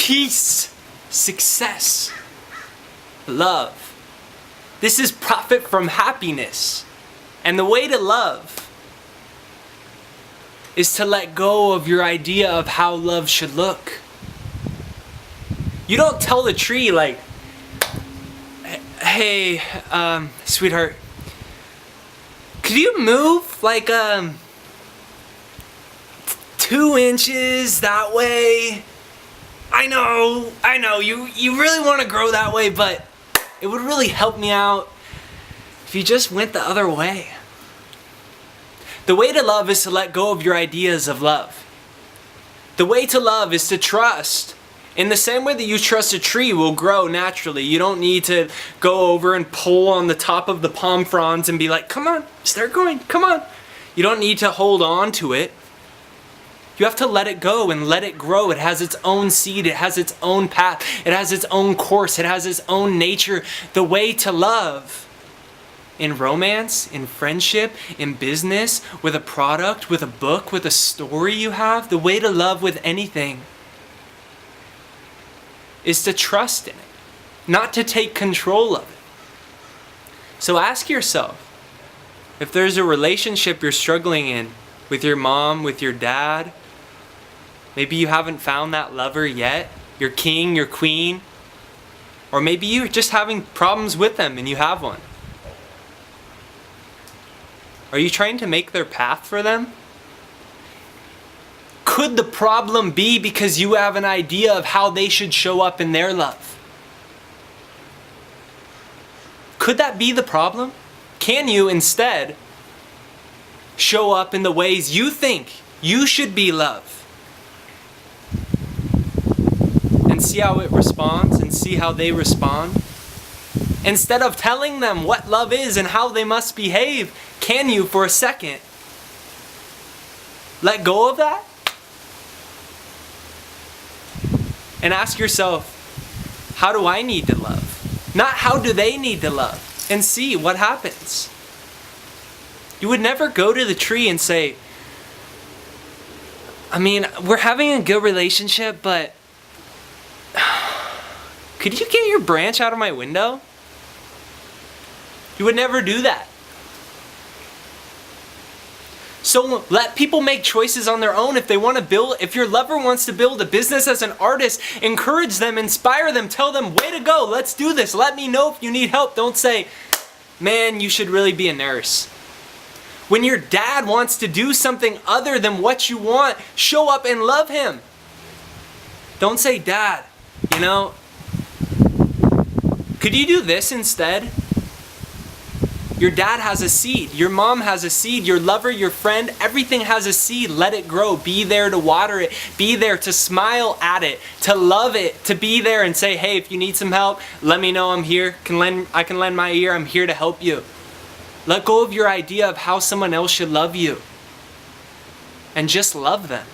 peace, success, love. This is profit from happiness. And the way to love is to let go of your idea of how love should look. You don't tell the tree like, hey, sweetheart, could you move like 2 inches that way? I know, you really want to grow that way, but it would really help me out if you just went the other way. The way to love is to let go of your ideas of love. The way to love is to trust. In the same way that you trust a tree will grow naturally. You don't need to go over and pull on the top of the palm fronds and be like, come on, start growing, come on. You don't need to hold on to it. You have to let it go and let it grow. It has its own seed. It has its own path. It has its own course. It has its own nature. The way to love in romance, in friendship, in business, with a product, with a book, with a story you have, the way to love with anything is to trust in it, not to take control of it. So ask yourself, if there's a relationship you're struggling in with your mom, with your dad, maybe you haven't found that lover yet, your king, your queen, or maybe you're just having problems with them and you have one. Are you trying to make their path for them? Could the problem be because you have an idea of how they should show up in their love? Could that be the problem? Can you instead show up in the ways you think you should be loved? And see how it responds and see how they respond? Instead of telling them what love is and how they must behave, can you for a second let go of that? And ask yourself, how do I need to love? Not how do they need to love? And see what happens. You would never go to the tree and say, I mean, we're having a good relationship, but could you get your branch out of my window? You would never do that. So let people make choices on their own. If they want to build, if your lover wants to build a business as an artist, encourage them, inspire them, tell them, way to go, let's do this. Let me know if you need help. Don't say, man, you should really be a nurse. When your dad wants to do something other than what you want, show up and love him. Don't say, Dad, could you do this instead? Your dad has a seed. Your mom has a seed. Your lover, your friend, everything has a seed. Let it grow. Be there to water it. Be there to smile at it, to love it, to be there and say, hey, if you need some help, let me know I'm here. I can lend my ear. I'm here to help you. Let go of your idea of how someone else should love you. And just love them.